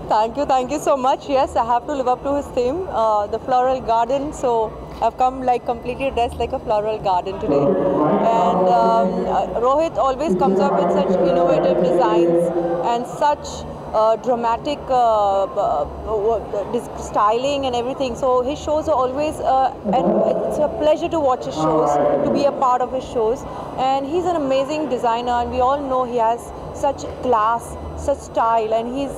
Thank you so much. Yes, I have to live up to his theme, the floral garden. So I've come like completely dressed like a floral garden today. And Rohit always comes up with such innovative designs and such dramatic styling and everything. So his shows are always, and it's a pleasure to watch his shows, to be a part of his shows. And he's an amazing designer, and we all know he has such class, such style, and he's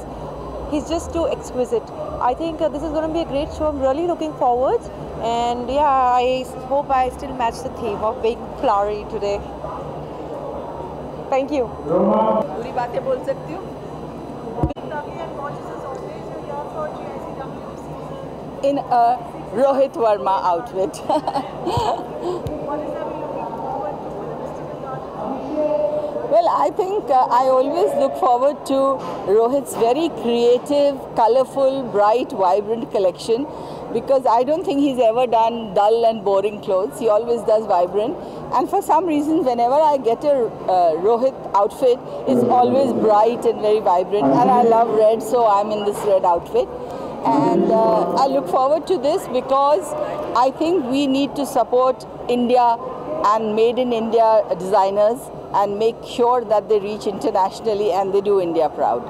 just too exquisite. I think this is going to be a great show. I'm really looking forward, and yeah, I hope I still match the theme of being flowery today. Thank you. पूरी बातें बोल सकती हूँ. In a Rohit Verma outfit. Well, I think I always look forward to Rohit's very creative, colorful, bright, vibrant collection, because I don't think he's ever done dull and boring clothes. He always does vibrant. And for some reason, whenever I get a Rohit outfit, it's always bright and very vibrant. And I love red, so I'm in this red outfit. And I look forward to this because I think we need to support India and made in India designers and make sure that they reach internationally and they do India proud.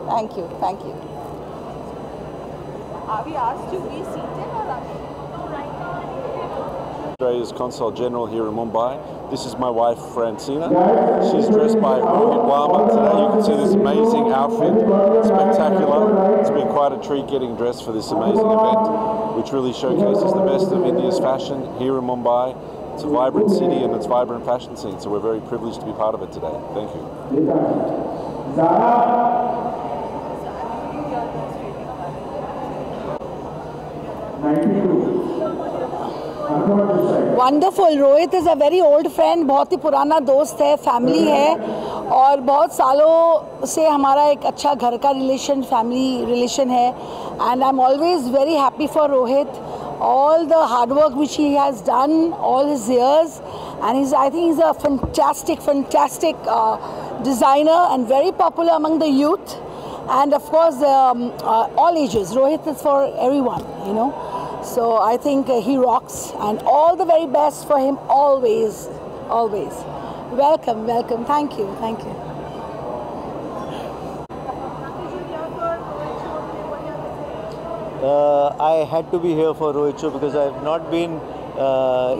Thank you, thank you. Are we asked to be seated or are Australia's Consul General here in Mumbai. This is my wife Francina. She's dressed by Rohit Verma today. You can see this amazing outfit, spectacular. It's been quite a treat getting dressed for this amazing event, which really showcases the best of India's fashion here in Mumbai. It's a vibrant city and it's vibrant fashion scene, so we're very privileged to be part of it today. Thank you. Wonderful. Rohit is a very old friend, बहुत ही पुराना दोस्त है, family है और बहुत सालों से हमारा एक अच्छा घर का रिलेशन, फैमिली रिलेशन है. And I'm always very happy for Rohit. All the hard work which he has done all his years, and I think he's a fantastic designer and very popular among the youth, and of course all ages. Rohit is for everyone, you know. So I think he rocks, and all the very best for him always, always. Welcome, welcome. Thank you, thank you. I had to be here for Rohit show because I have not been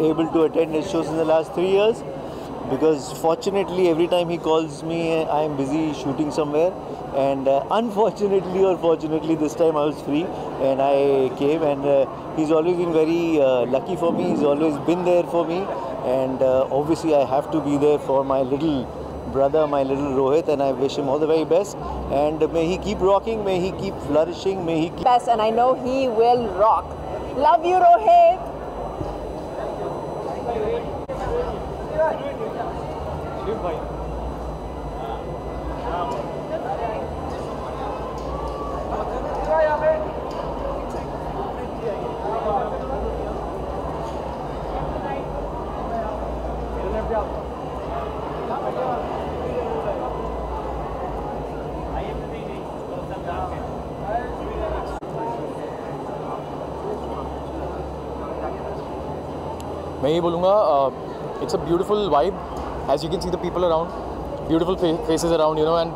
able to attend his shows in the last 3 years, because fortunately every time he calls me I am busy shooting somewhere, and unfortunately or fortunately this time I was free and I came, and he's always been very lucky for me. He's always been there for me, and obviously I have to be there for my little brother, my little Rohit, and I wish him all the very best, and may he keep rocking, may he keep flourishing, may he keep best, and I know he will rock. Love you, Rohit. मैं ये बोलूँगा, it's a beautiful vibe, as you can see the people around, beautiful faces around, you know, and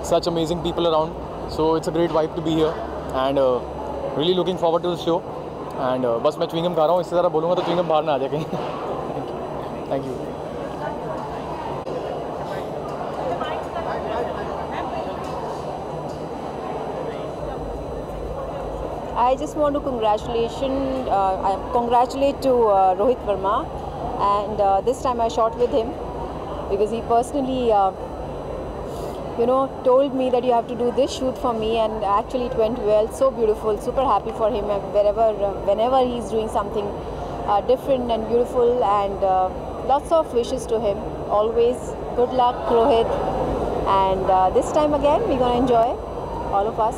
such amazing people around. So it's a great vibe to be here, and really looking forward to the show. And बस मैं chewing gum खा रहा हूँ, इससे ज़्यादा बोलूँगा तो chewing gum बाहर ना आ जाए कहीं. Thank you. I just want to congratulate to Rohit Verma, and this time I shot with him because he personally, told me that you have to do this shoot for me, and actually it went well. So beautiful, super happy for him. Whenever he's doing something different and beautiful, and lots of wishes to him. Always good luck, Rohit, and this time again we're gonna enjoy, all of us.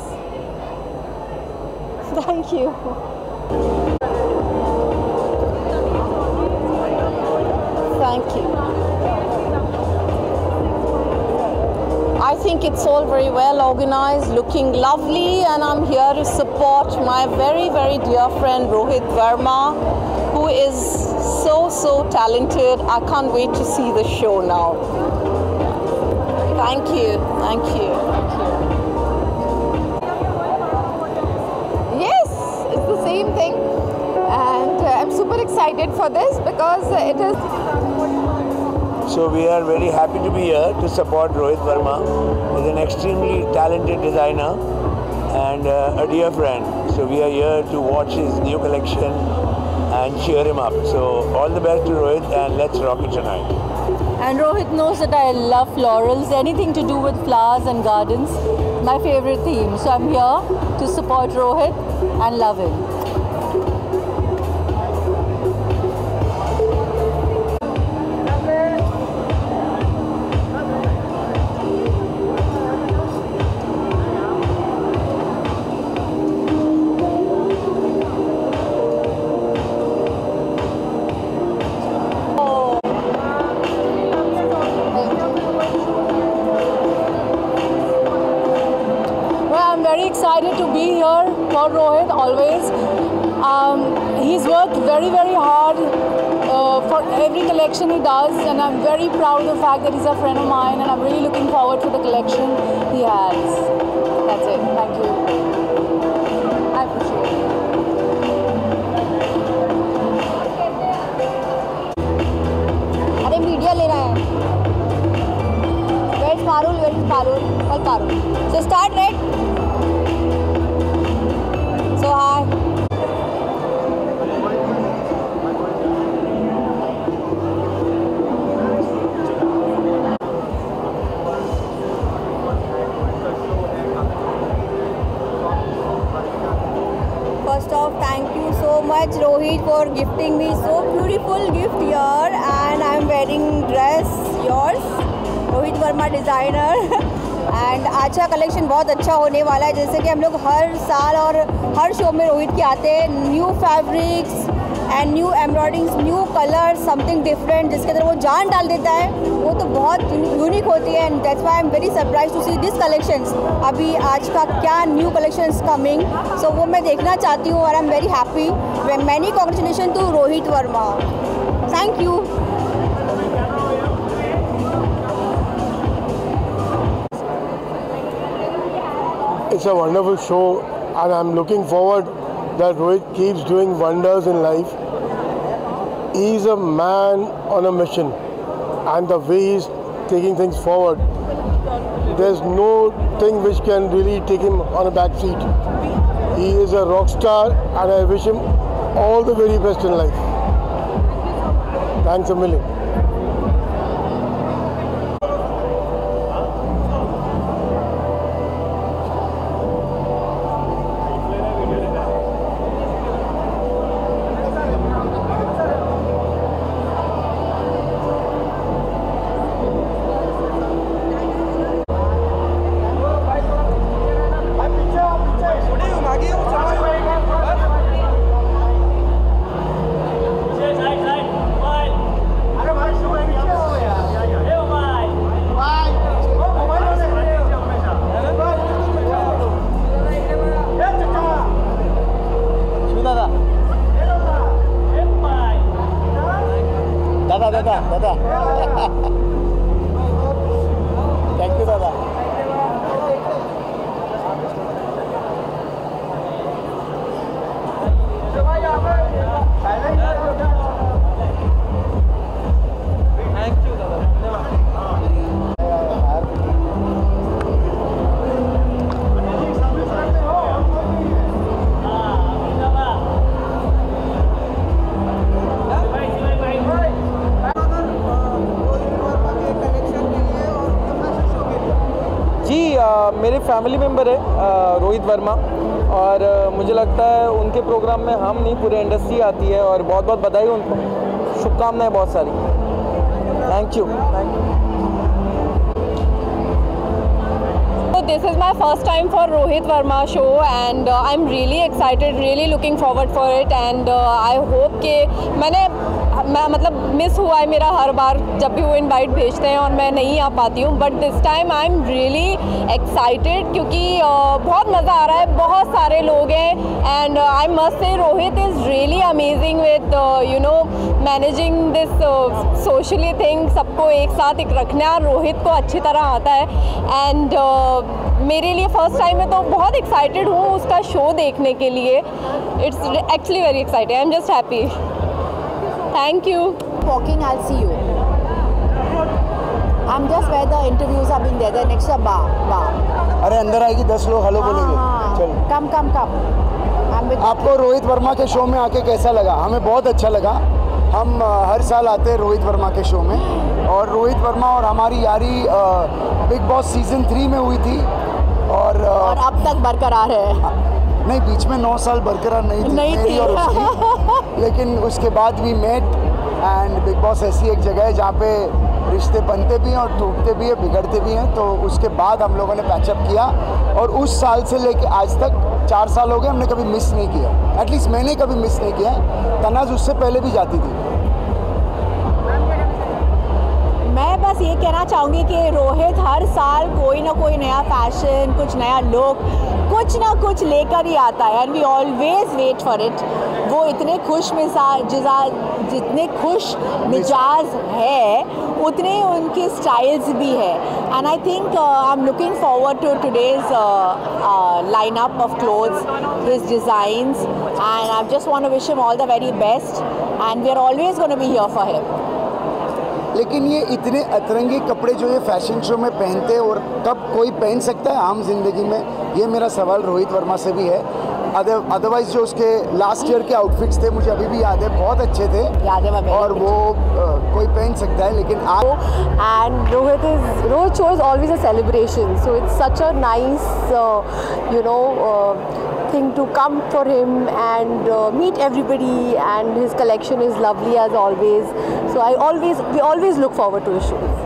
Thank you. Thank you. I think it's all very well organized, looking lovely, and I'm here to support my very, very dear friend Rohit Verma, who is so talented. I can't wait to see the show now. Thank you. Thank you. Yes, it's the same thing, and I'm super excited for this because it is. So we are very happy to be here to support Rohit Verma. He's an extremely talented designer and a dear friend. So we are here to watch his new collection and cheer him up. So all the best to Rohit, and let's rock it tonight. And Rohit knows that I love florals, anything to do with flowers and gardens, my favorite theme. So I'm here to support Rohit and love him. Excited to be here for Rohit always. He's worked very hard for every collection he does, and I'm very proud of the fact that he's a friend of mine, and I'm really looking forward to the collection he has. That's it. Thank you. I appreciate it. अरे media ले रहा है. Where's Parul? All Parul. So start, right? So hi. First off, thank you so much Rohit for gifting me so beautiful gift here, and I'm wearing dress yours, Rohit Verma designer. And आज का collection बहुत अच्छा होने वाला है, जैसे कि हम लोग हर साल और हर शो में रोहित के आते हैं. New fabrics and new embroiderings, new colours, something different जिसके अंदर वो जान डाल देता है, वो तो बहुत यूनिक होती है. And that's why I am very surprise to see this collections. अभी आज का क्या न्यू कलेक्शंस कमिंग, सो वो मैं देखना चाहती हूँ और I am very happy. Many congratulation to Rohit Verma. Thank you. It's a wonderful show, and I'm looking forward that Rohit keeps doing wonders in life. He's a man on a mission, and the way he's taking things forward, there's no thing which can really take him on a back seat. He is a rock star, and I wish him all the very best in life. Thanks a million. दादा thank you दादा. मेरे family member है रोहित वर्मा, और मुझे लगता है उनके programme में हम नहीं पूरी इंडस्ट्री आती है, और बहुत बहुत बधाई उनको, शुभकामनाएं बहुत सारी. Thank you. So this is my first time for Rohit Verma show, and I'm really excited, really looking forward for it, and I hope कि मतलब मिस हुआ है मेरा हर बार जब भी वो इनवाइट भेजते हैं और मैं नहीं आ पाती हूँ, but this time I am really excited क्योंकि बहुत मज़ा आ रहा है, बहुत सारे लोग हैं and I must say Rohit is really amazing with you know managing this socially thing, सबको एक साथ एक रखना रोहित को अच्छी तरह आता है एंड मेरे लिए फर्स्ट टाइम है तो बहुत एक्साइटेड हूँ उसका शो देखने के लिए. It's actually very excited. I am just happy. Thank you. Walking, I'll see you. I'm just where the interviews are being there. The next bar. अरे अंदर आएगी 10 लोग हेलो बोलेंगे. चल. Come. आपको रोहित वर्मा के शो में आके कैसा लगा? हमें बहुत अच्छा लगा. हम हर साल आते हैं रोहित वर्मा के शो में और रोहित वर्मा और हमारी यारी बिग बॉस सीजन 3 में हुई थी और अब तक बरकरार है. नहीं, बीच में 9 साल बरकरार नहीं थी मेरी और उसकी. लेकिन उसके बाद भी मेट एंड बिग बॉस ऐसी एक जगह है जहाँ पे रिश्ते बनते भी हैं और टूटते भी हैं, बिगड़ते भी हैं. तो उसके बाद हम लोगों ने पैचअप किया और उस साल से लेके आज तक 4 साल हो गए हमने कभी मिस नहीं किया. एटलीस्ट मैंने कभी मिस नहीं किया. तनाज उससे पहले भी जाती थी. मैं बस ये कहना चाहूँगी कि रोहित हर साल कोई ना कोई नया फैशन, कुछ नया लुक, कुछ ना कुछ लेकर ही आता है and we always wait for it. वो इतने जितने खुश मिजाज है उतने उनके स्टाइल्स भी है and I think I am looking forward to today's lineup of clothes, his designs, and I just want to wish him all the very best and we are always going to be here for him. लेकिन ये इतने अतरंगी कपड़े जो ये fashion show में पहनते हैं और कब कोई पहन सकता है आम जिंदगी में, ये मेरा सवाल रोहित वर्मा से भी है. अदरवाइज जो उसके लास्ट ईयर के आउटफिट्स थे मुझे अभी भी याद है, बहुत अच्छे थे और वो कोई पहन सकता है. लेकिन and Rohit show is always a celebration, so it's such a nice thing to come for him and meet everybody, and his collection is lovely as always, so we always look forward to his shows.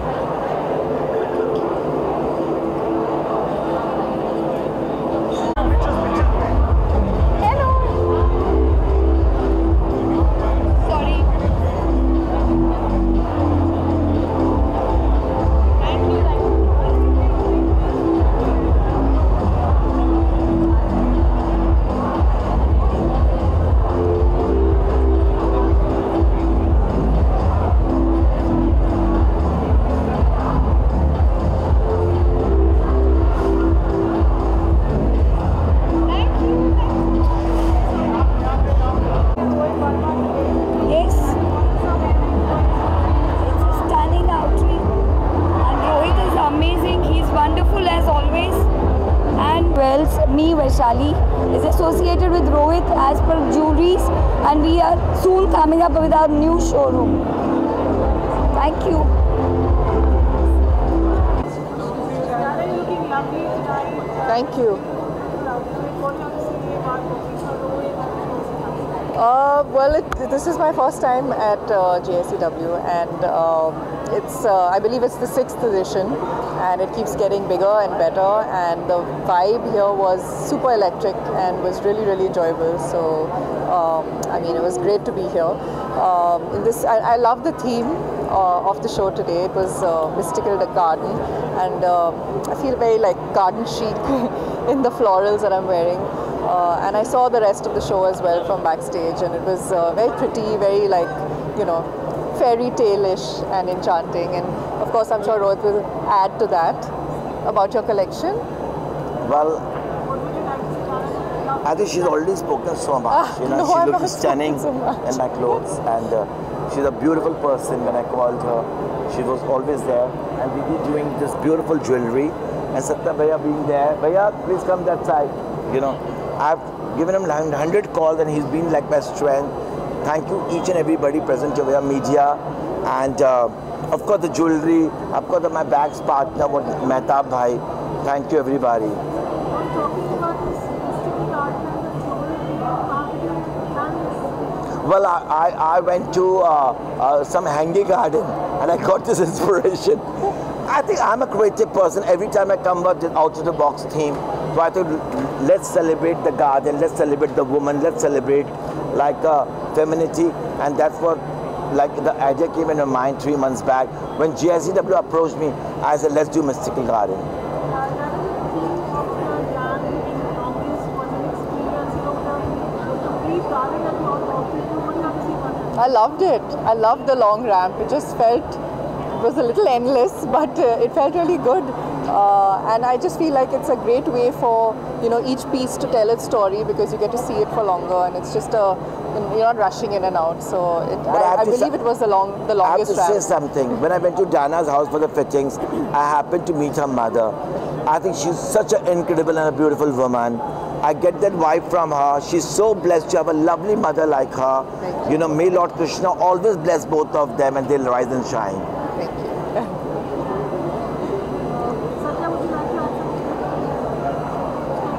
Me, Vaishali, is associated with Rohit as per jewelries, and we are soon coming up with our new showroom. Thank you. Thank you. Well, this is my first time at JSCW, and I believe it's the 6th edition, and it keeps getting bigger and better, and the vibe here was super electric and was really, really enjoyable. So, I mean, it was great to be here. I love the theme of the show today. It was Mystical the Garden, and I feel very like garden chic in the florals that I'm wearing. And I saw the rest of the show as well from backstage, and it was very pretty, very fairy tale-ish and enchanting. And of course, I'm sure Rohit will add to that about your collection. Well, I think she's already spoken so much. No, she I'm looks not stunning so much. in my clothes, and she's a beautiful person. When I called her, she was always there, and we were doing this beautiful jewelry. And Satya Bhaiya being there, Bhaiya, please come that side. I've given him 100 calls, and he's been like my strength. Thank you each and everybody present over here, media, and of course the jewelry. Of course my bags partner, Mehtab Bhai. Thank you everybody. Well, I went to some hanging garden and I got this inspiration. I think I'm a creative person. Every time I come out of the box theme, so I thought, let's celebrate the garden, let's celebrate the woman, let's celebrate like femininity, and that's what like the idea came in my mind 3 months back. When GICW approached me, I said, let's do Mystical Garden. I loved it. I loved the long ramp. It just felt, it was a little endless, but it felt really good. And I just feel like it's a great way for, you know, each piece to tell its story, because you get to see it for longer, and it's just you're not rushing in and out. So I believe it was the longest ramp. I have to say something. When I went to Diana's house for the fittings, I happened to meet her mother. I think she's such an incredible and a beautiful woman. I get that vibe from her. She's so blessed to have a lovely mother like her. You know, may Lord Krishna always bless both of them, and they'll rise and shine.